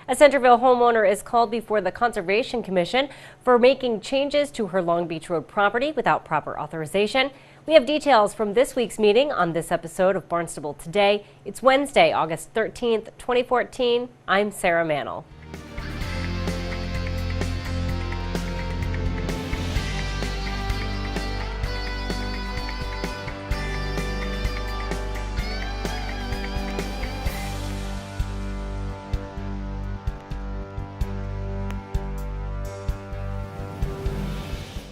A Centerville homeowner is called before the Conservation Commission for making changes to her Long Beach Road property without proper authorization. We have details from this week's meeting on this episode of Barnstable Today. It's Wednesday, August 13th, 2014. I'm Sarah Mannel.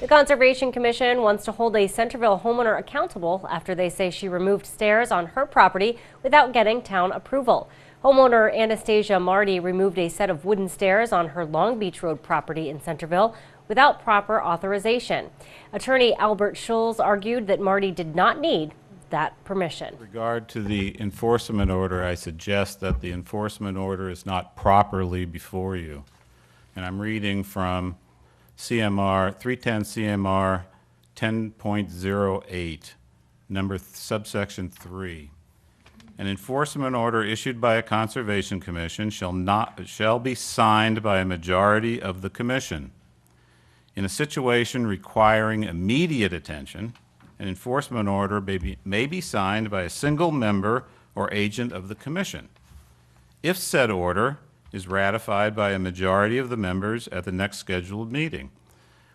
The Conservation Commission wants to hold a Centerville homeowner accountable after they say she removed stairs on her property without getting town approval. Homeowner Anastasia Marty removed a set of wooden stairs on her Long Beach Road property in Centerville without proper authorization. Attorney Albert Schulz argued that Marty did not need that permission. With regard to the enforcement order, I suggest that the enforcement order is not properly before you. And I'm reading from CMR 310 CMR 10.08, subsection 3. An enforcement order issued by a Conservation Commission shall be signed by a majority of the Commission. In a situation requiring immediate attention, an enforcement order may be signed by a single member or agent of the Commission. If said order is ratified by a majority of the members at the next scheduled meeting.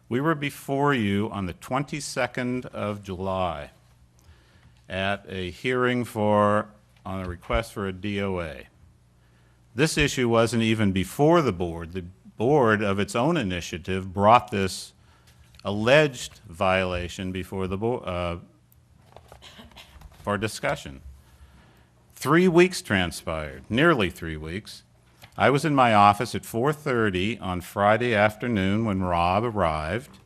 We were before you on the 22nd of July at a hearing on a request for a DOA. This issue wasn't even before the board. The board, of its own initiative, brought this alleged violation before the board for discussion. 3 weeks transpired, nearly 3 weeks. I was in my office at 4:30 on Friday afternoon when Rob arrived.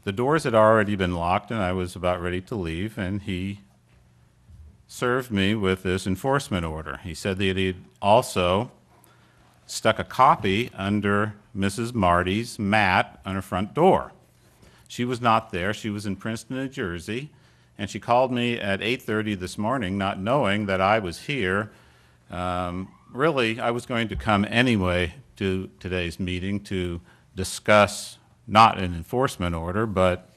The doors had already been locked and I was about ready to leave, and he served me with this enforcement order. He said that he had also stuck a copy under Mrs. Marty's mat on her front door. She was not there. She was in Princeton, New Jersey, and she called me at 8:30 this morning, not knowing that I was here. Really, I was going to come anyway to today's meeting to discuss not an enforcement order, but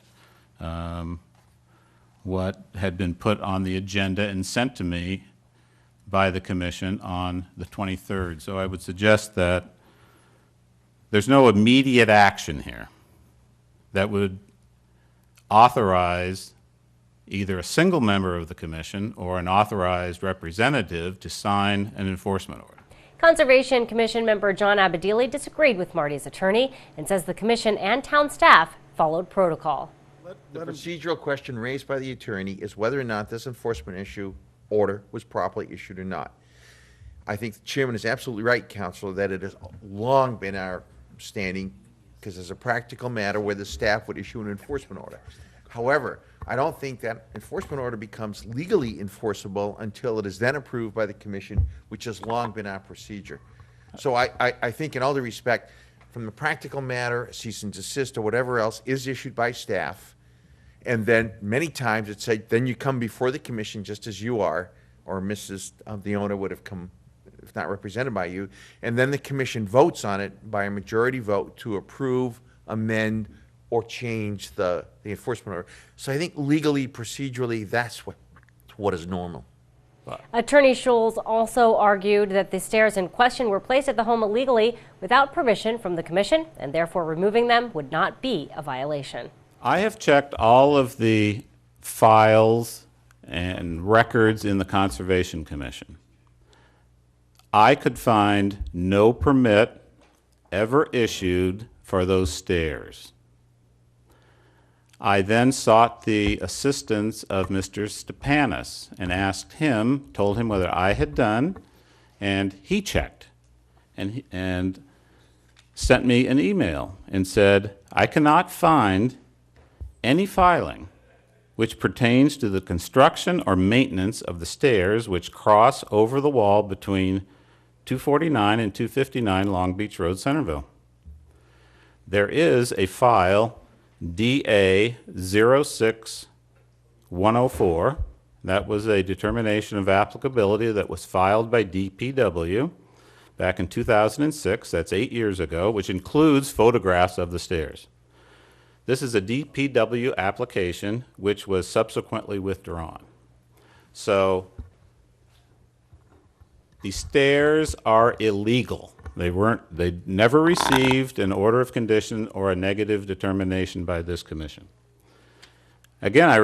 what had been put on the agenda and sent to me by the Commission on the 23rd. So I would suggest that there's no immediate action here that would authorize either a single member of the Commission or an authorized representative to sign an enforcement order. Conservation Commission member John Abadili disagreed with Marty's attorney and says the Commission and town staff followed protocol. The procedural question raised by the attorney is whether or not this enforcement order was properly issued or not. I think the chairman is absolutely right, Counselor, that it has long been our standing, because as a practical matter, where the staff would issue an enforcement order. However, I don't think that enforcement order becomes legally enforceable until it is then approved by the Commission, which has long been our procedure. So I think in all due respect, from the practical matter, cease and desist or whatever else is issued by staff, and then many times it's said, then you come before the Commission just as you are, or Mrs. The owner would have come, if not represented by you, and then the Commission votes on it by a majority vote to approve, amend, or change the enforcement order. So I think legally, procedurally, that's what is normal. Attorney Schulz also argued that the stairs in question were placed at the home illegally without permission from the Commission, and therefore removing them would not be a violation. I have checked all of the files and records in the Conservation Commission. I could find no permit ever issued for those stairs. I then sought the assistance of Mr. Stepanis and asked him, told him whether I had done, and he checked and sent me an email and said, I cannot find any filing which pertains to the construction or maintenance of the stairs which cross over the wall between 249 and 259 Long Beach Road, Centerville. There is a file DA 06104. That was a determination of applicability that was filed by DPW back in 2006, that's 8 years ago, which includes photographs of the stairs. This is a DPW application which was subsequently withdrawn. So the stairs are illegal. They never received an order of condition or a negative determination by this commission. Again, I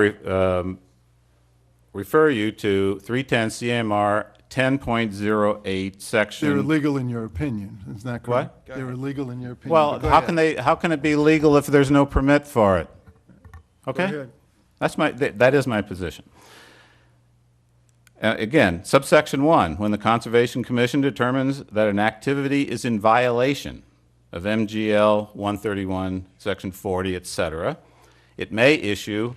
refer you to 310 CMR 10.08 section. They're illegal in your opinion, is that correct? What? They're illegal in your opinion. Well, Go how ahead. how can it be legal if there's no permit for it? Go Okay? ahead. That is my position. Again, subsection 1, when the Conservation Commission determines that an activity is in violation of MGL 131, section 40, et cetera, it may issue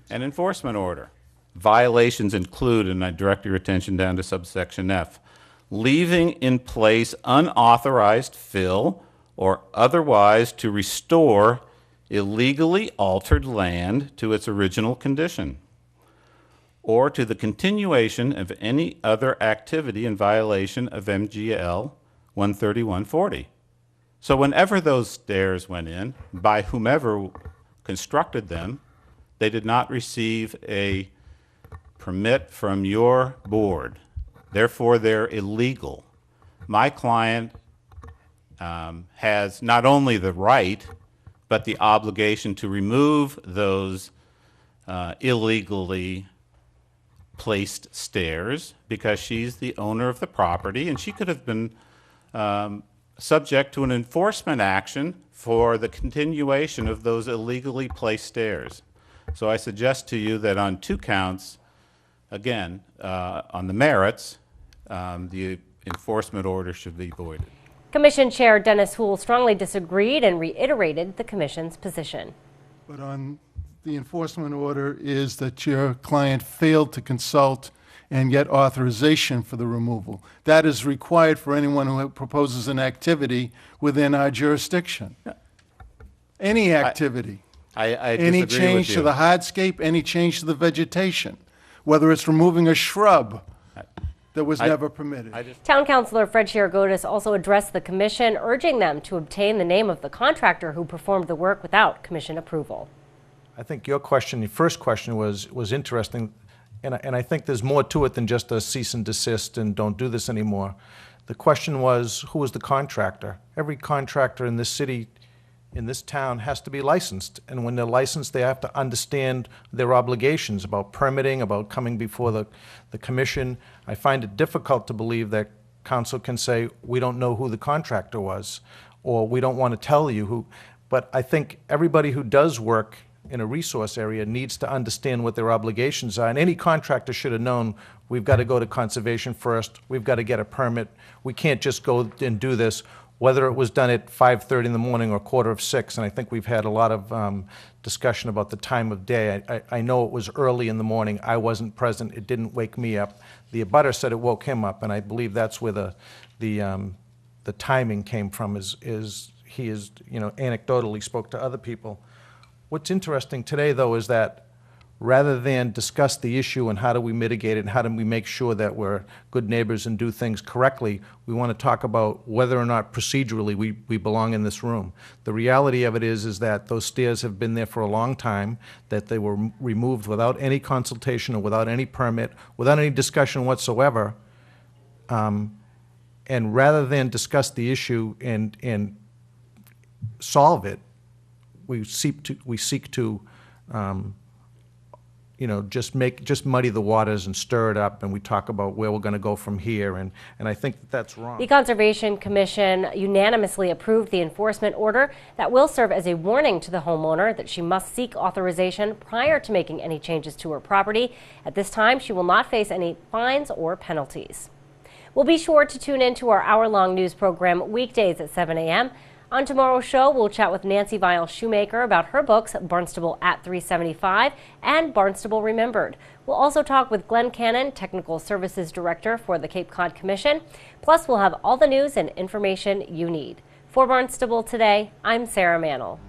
an enforcement order. Violations include, and I direct your attention down to subsection F, leaving in place unauthorized fill or otherwise to restore illegally altered land to its original condition, or to the continuation of any other activity in violation of MGL 13140. So whenever those stairs went in, by whomever constructed them, they did not receive a permit from your board. Therefore, they're illegal. My client has not only the right, but the obligation to remove those illegally placed stairs because she's the owner of the property, and she could have been subject to an enforcement action for the continuation of those illegally placed stairs. So I suggest to you that on 2 counts, again, on the merits, the enforcement order should be voided. Commission Chair Dennis Houle strongly disagreed and reiterated the Commission's position. But on the enforcement order is that your client failed to consult and get authorization for the removal. That is required for anyone who proposes an activity within our jurisdiction. Any activity. I Any disagree change with to you. the hardscape, any change to the vegetation, whether it's removing a shrub that was never permitted. Town Councilor Fred Chirigotis also addressed the Commission, urging them to obtain the name of the contractor who performed the work without Commission approval. I think your question, your first question was interesting, and I think there's more to it than just a cease and desist and don't do this anymore. The question was, who was the contractor? Every contractor in this city, in this town, has to be licensed, and when they're licensed, they have to understand their obligations about permitting, about coming before the commission. I find it difficult to believe that council can say, we don't know who the contractor was, or we don't want to tell you who. But I think everybody who does work in a resource area needs to understand what their obligations are. And any contractor should have known, we've got to go to conservation first, we've got to get a permit, we can't just go and do this, whether it was done at 5:30 in the morning or 5:45. And I think we've had a lot of discussion about the time of day. I know it was early in the morning, I wasn't present, it didn't wake me up. The abutter said it woke him up, and I believe that's where the timing came from, is he is, anecdotally spoke to other people. What's interesting today, though, is that rather than discuss the issue and how do we mitigate it and how do we make sure that we're good neighbors and do things correctly, we want to talk about whether or not procedurally we belong in this room. The reality of it is that those stairs have been there for a long time, that they were removed without any consultation or without any permit, without any discussion whatsoever. And rather than discuss the issue and solve it, we seek to just muddy the waters and stir it up, and we talk about where we're going to go from here, and I think that's wrong. The Conservation Commission unanimously approved the enforcement order that will serve as a warning to the homeowner that she must seek authorization prior to making any changes to her property. At this time, she will not face any fines or penalties. We'll be sure to tune in to our hour-long news program weekdays at 7 a.m. On tomorrow's show, we'll chat with Nancy Vial Shoemaker about her books, Barnstable at 375 and Barnstable Remembered. We'll also talk with Glenn Cannon, Technical Services Director for the Cape Cod Commission. Plus, we'll have all the news and information you need. For Barnstable Today, I'm Sarah Mannel.